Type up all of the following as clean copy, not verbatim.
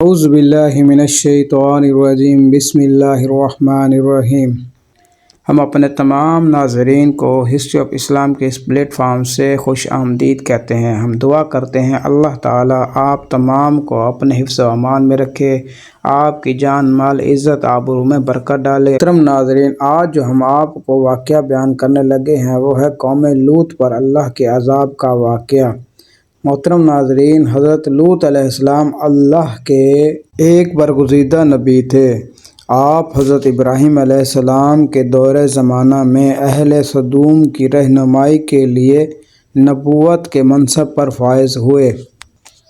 اعوذ باللہ من الشیطان الرجیم بسم اللہ الرحمن الرحیم۔ ہم اپنے تمام ناظرین کو ہسٹری آف اسلام کے اس پلیٹ فارم سے خوش آمدید کہتے ہیں۔ ہم دعا کرتے ہیں اللہ تعالیٰ آپ تمام کو اپنے حفظ و امان میں رکھے، آپ کی جان مال عزت آبرو میں برکت ڈالے۔ محترم ناظرین، آج جو ہم آپ کو واقعہ بیان کرنے لگے ہیں وہ ہے قوم لوط پر اللہ کے عذاب کا واقعہ۔ محترم ناظرین، حضرت لوط علیہ السلام اللہ کے ایک برگزیدہ نبی تھے۔ آپ حضرت ابراہیم علیہ السلام کے دور زمانہ میں اہل سدوم کی رہنمائی کے لیے نبوت کے منصب پر فائز ہوئے۔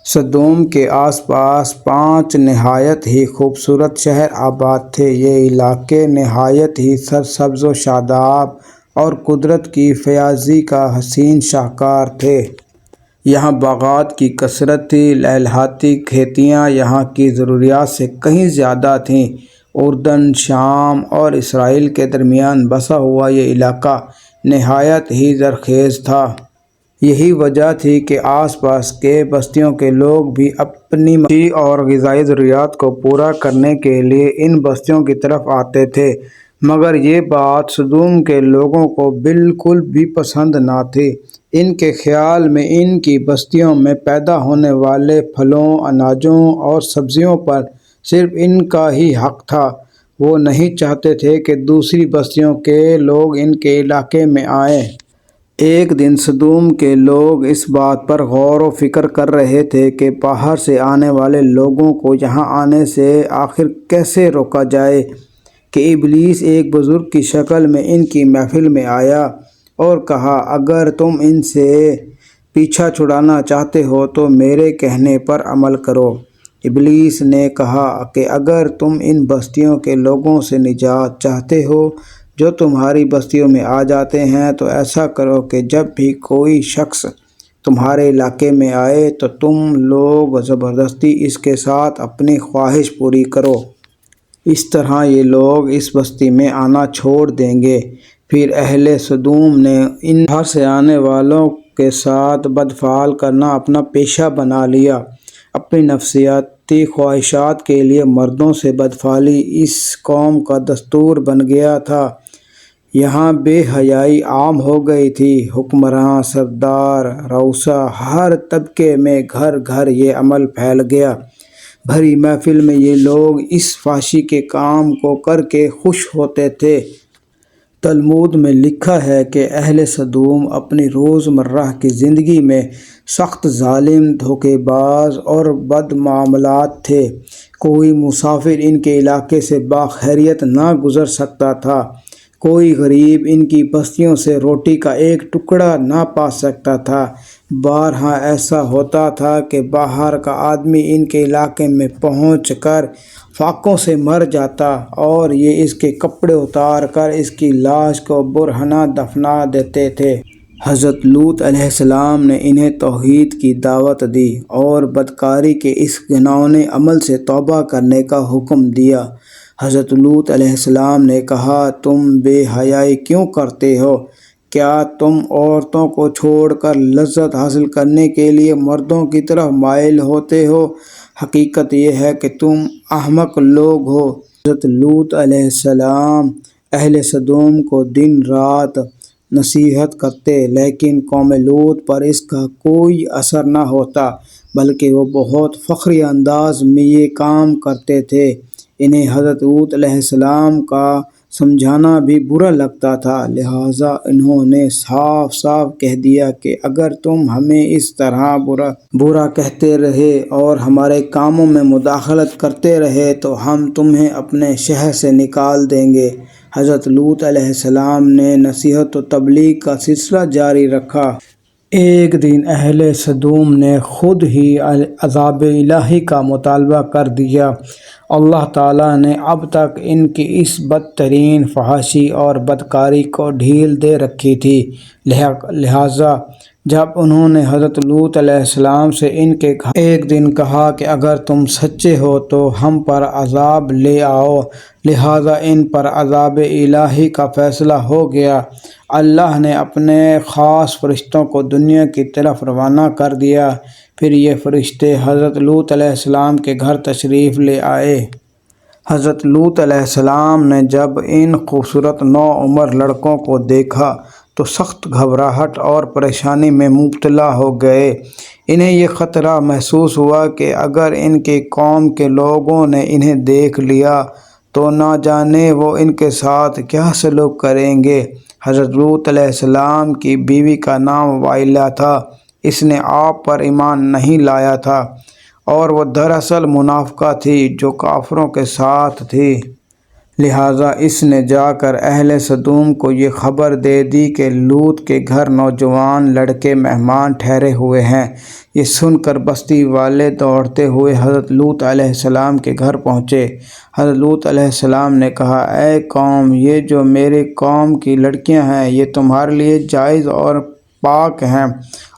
سدوم کے آس پاس 5 نہایت ہی خوبصورت شہر آباد تھے۔ یہ علاقے نہایت ہی سرسبز و شاداب اور قدرت کی فیاضی کا حسین شاہکار تھے۔ یہاں باغات کی کثرت تھی، لہلاتی کھیتیاں یہاں کی ضروریات سے کہیں زیادہ تھیں۔ اردن، شام اور اسرائیل کے درمیان بسا ہوا یہ علاقہ نہایت ہی زرخیز تھا۔ یہی وجہ تھی کہ آس پاس کے بستیوں کے لوگ بھی اپنی معاشی اور غذائی ضروریات کو پورا کرنے کے لیے ان بستیوں کی طرف آتے تھے، مگر یہ بات سدوم کے لوگوں کو بالکل بھی پسند نہ تھی۔ ان کے خیال میں ان کی بستیوں میں پیدا ہونے والے پھلوں، اناجوں اور سبزیوں پر صرف ان کا ہی حق تھا۔ وہ نہیں چاہتے تھے کہ دوسری بستیوں کے لوگ ان کے علاقے میں آئیں۔ ایک دن سدوم کے لوگ اس بات پر غور و فکر کر رہے تھے کہ باہر سے آنے والے لوگوں کو یہاں آنے سے آخر کیسے روکا جائے کہ ابلیس ایک بزرگ کی شکل میں ان کی محفل میں آیا اور کہا، اگر تم ان سے پیچھا چھڑانا چاہتے ہو تو میرے کہنے پر عمل کرو۔ ابلیس نے کہا کہ اگر تم ان بستیوں کے لوگوں سے نجات چاہتے ہو جو تمہاری بستیوں میں آ جاتے ہیں تو ایسا کرو کہ جب بھی کوئی شخص تمہارے علاقے میں آئے تو تم لوگ زبردستی اس کے ساتھ اپنی خواہش پوری کرو۔ اس طرح یہ لوگ اس بستی میں آنا چھوڑ دیں گے۔ پھر اہل سدوم نے ان باہر سے آنے والوں کے ساتھ بدفعال کرنا اپنا پیشہ بنا لیا۔ اپنی نفسیاتی خواہشات کے لیے مردوں سے بدفعالی اس قوم کا دستور بن گیا تھا۔ یہاں بے حیائی عام ہو گئی تھی۔ حکمراں، سردار، رؤسا، ہر طبقے میں گھر گھر یہ عمل پھیل گیا۔ بھری محفل میں یہ لوگ اس فحاشی کے کام کو کر کے خوش ہوتے تھے۔ تلمود میں لکھا ہے کہ اہل سدوم اپنی روزمرہ کی زندگی میں سخت ظالم، دھوکے باز اور بد معاملات تھے۔ کوئی مسافر ان کے علاقے سے بخیریت نہ گزر سکتا تھا۔ کوئی غریب ان کی بستیوں سے روٹی کا ایک ٹکڑا نہ پا سکتا تھا۔ بارہا ایسا ہوتا تھا کہ باہر کا آدمی ان کے علاقے میں پہنچ کر فاقوں سے مر جاتا اور یہ اس کے کپڑے اتار کر اس کی لاش کو برہنہ دفنا دیتے تھے۔ حضرت لوط علیہ السلام نے انہیں توحید کی دعوت دی اور بدکاری کے اس گھناؤنے عمل سے توبہ کرنے کا حکم دیا۔ حضرت لوط علیہ السلام نے کہا، تم بے حیائی کیوں کرتے ہو؟ کیا تم عورتوں کو چھوڑ کر لذت حاصل کرنے کے لیے مردوں کی طرف مائل ہوتے ہو؟ حقیقت یہ ہے کہ تم احمق لوگ ہو۔ حضرت لوط علیہ السلام اہل سدوم کو دن رات نصیحت کرتے، لیکن قوم لوط پر اس کا کوئی اثر نہ ہوتا، بلکہ وہ بہت فخری انداز میں یہ کام کرتے تھے۔ انہیں حضرت لوط علیہ السلام کا سمجھانا بھی برا لگتا تھا، لہٰذا انہوں نے صاف صاف کہہ دیا کہ اگر تم ہمیں اس طرح برا کہتے رہے اور ہمارے کاموں میں مداخلت کرتے رہے تو ہم تمہیں اپنے شہر سے نکال دیں گے۔ حضرت لوط علیہ السلام نے نصیحت و تبلیغ کا سلسلہ جاری رکھا۔ ایک دن اہل سدوم نے خود ہی عذاب الہی کا مطالبہ کر دیا۔ اللہ تعالیٰ نے اب تک ان کی اس بدترین فحاشی اور بدکاری کو ڈھیل دے رکھی تھی، لہٰذا جب انہوں نے حضرت لوط علیہ السلام سے ان کے ایک دن کہا کہ اگر تم سچے ہو تو ہم پر عذاب لے آؤ، لہٰذا ان پر عذاب الہی کا فیصلہ ہو گیا۔ اللہ نے اپنے خاص فرشتوں کو دنیا کی طرف روانہ کر دیا۔ پھر یہ فرشتے حضرت لوط علیہ السلام کے گھر تشریف لے آئے۔ حضرت لوط علیہ السلام نے جب ان خوبصورت نوعمر لڑکوں کو دیکھا تو سخت گھبراہٹ اور پریشانی میں مبتلا ہو گئے۔ انہیں یہ خطرہ محسوس ہوا کہ اگر ان کی قوم کے لوگوں نے انہیں دیکھ لیا تو نہ جانے وہ ان کے ساتھ کیا سلوک کریں گے۔ حضرت لوط علیہ السلام کی بیوی کا نام وائلہ تھا۔ اس نے آپ پر ایمان نہیں لایا تھا اور وہ دراصل منافقہ تھی جو کافروں کے ساتھ تھی۔ لہٰذا اس نے جا کر اہل سدوم کو یہ خبر دے دی کہ لوط کے گھر نوجوان لڑکے مہمان ٹھہرے ہوئے ہیں۔ یہ سن کر بستی والے دوڑتے ہوئے حضرت لوط علیہ السلام کے گھر پہنچے۔ حضرت لوط علیہ السلام نے کہا، اے قوم، یہ جو میری قوم کی لڑکیاں ہیں یہ تمہارے لیے جائز اور پاک ہیں۔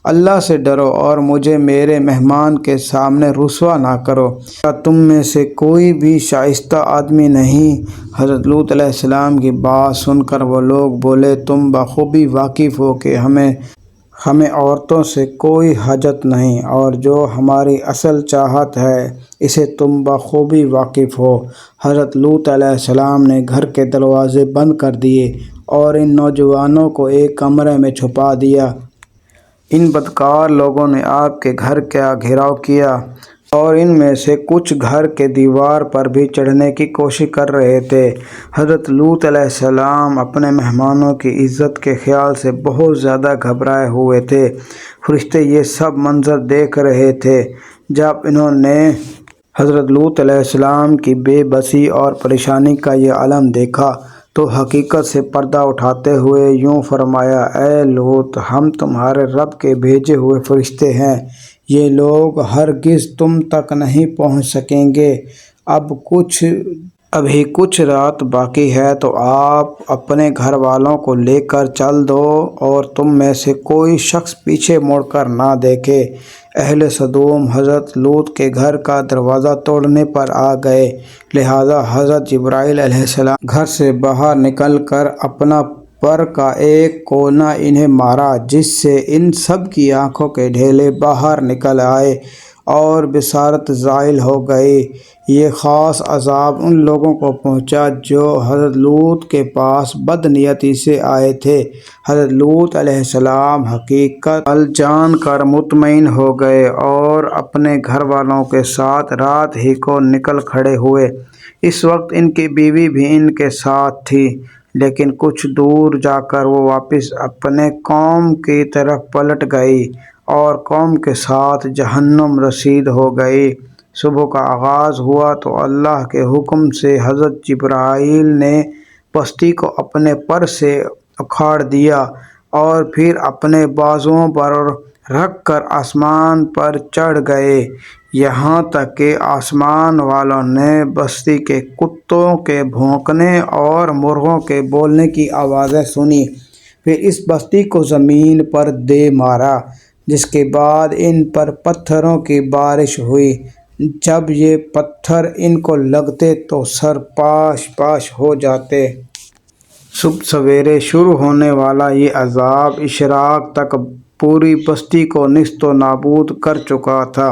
اللہ سے ڈرو اور مجھے میرے مہمان کے سامنے رسوا نہ کرو۔ کیا تم میں سے کوئی بھی شائستہ آدمی نہیں؟ حضرت لوط علیہ السلام کی بات سن کر وہ لوگ بولے، تم بخوبی واقف ہو کہ ہمیں عورتوں سے کوئی حاجت نہیں اور جو ہماری اصل چاہت ہے اسے تم بخوبی واقف ہو۔ حضرت لوط علیہ السلام نے گھر کے دروازے بند کر دیے اور ان نوجوانوں کو ایک کمرے میں چھپا دیا۔ ان بدکار لوگوں نے آپ کے گھر کا گھیراؤ کیا اور ان میں سے کچھ گھر کے دیوار پر بھی چڑھنے کی کوشش کر رہے تھے۔ حضرت لوط علیہ السلام اپنے مہمانوں کی عزت کے خیال سے بہت زیادہ گھبرائے ہوئے تھے۔ فرشتے یہ سب منظر دیکھ رہے تھے۔ جب انہوں نے حضرت لوط علیہ السلام کی بے بسی اور پریشانی کا یہ عالم دیکھا تو حقیقت سے پردہ اٹھاتے ہوئے یوں فرمایا، اے لوط، ہم تمہارے رب کے بھیجے ہوئے فرشتے ہیں۔ یہ لوگ ہرگز تم تک نہیں پہنچ سکیں گے۔ ابھی کچھ رات باقی ہے تو آپ اپنے گھر والوں کو لے کر چل دو اور تم میں سے کوئی شخص پیچھے مڑ کر نہ دیکھے۔ اہل سدوم حضرت لوط کے گھر کا دروازہ توڑنے پر آ گئے، لہٰذا حضرت جبرائیل علیہ السلام گھر سے باہر نکل کر اپنا پر کا ایک کونا انہیں مارا، جس سے ان سب کی آنکھوں کے ڈھیلے باہر نکل آئے اور بصارت زائل ہو گئی۔ یہ خاص عذاب ان لوگوں کو پہنچا جو حضرت لوط کے پاس بد نیتی سے آئے تھے۔ حضرت لوط علیہ السلام حقیقت جان کر مطمئن ہو گئے اور اپنے گھر والوں کے ساتھ رات ہی کو نکل کھڑے ہوئے۔ اس وقت ان کی بیوی بھی ان کے ساتھ تھی، لیکن کچھ دور جا کر وہ واپس اپنے قوم کی طرف پلٹ گئی اور قوم کے ساتھ جہنم رسید ہو گئی۔ صبح کا آغاز ہوا تو اللہ کے حکم سے حضرت جبرائیل نے بستی کو اپنے پر سے اکھاڑ دیا اور پھر اپنے بازوؤں پر رکھ کر آسمان پر چڑھ گئے، یہاں تک کہ آسمان والوں نے بستی کے کتوں کے بھونکنے اور مرغوں کے بولنے کی آوازیں سنی۔ پھر اس بستی کو زمین پر دے مارا، جس کے بعد ان پر پتھروں کی بارش ہوئی۔ جب یہ پتھر ان کو لگتے تو سر پاش ہو جاتے۔ صبح سویرے شروع ہونے والا یہ عذاب اشراق تک پوری بستی کو نیست و نابود کر چکا تھا۔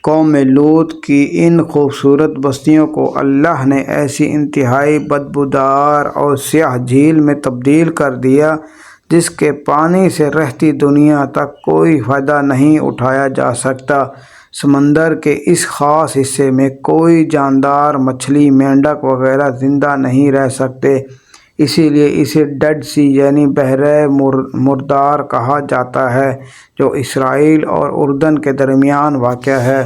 قوم لوط کی ان خوبصورت بستیوں کو اللہ نے ایسی انتہائی بدبودار اور سیاہ جھیل میں تبدیل کر دیا جس کے پانی سے رہتی دنیا تک کوئی فائدہ نہیں اٹھایا جا سکتا۔ سمندر کے اس خاص حصے میں کوئی جاندار مچھلی، مینڈک وغیرہ زندہ نہیں رہ سکتے، اسی لیے اسے ڈیڈ سی یعنی بحر مردار کہا جاتا ہے، جو اسرائیل اور اردن کے درمیان واقع ہے۔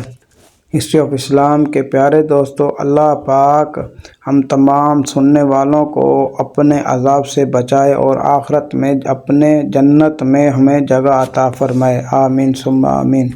ہسٹری آف اسلام کے پیارے دوستو، اللہ پاک ہم تمام سننے والوں کو اپنے عذاب سے بچائے اور آخرت میں اپنے جنت میں ہمیں جگہ عطا فرمائے۔ آمین ثم آمین۔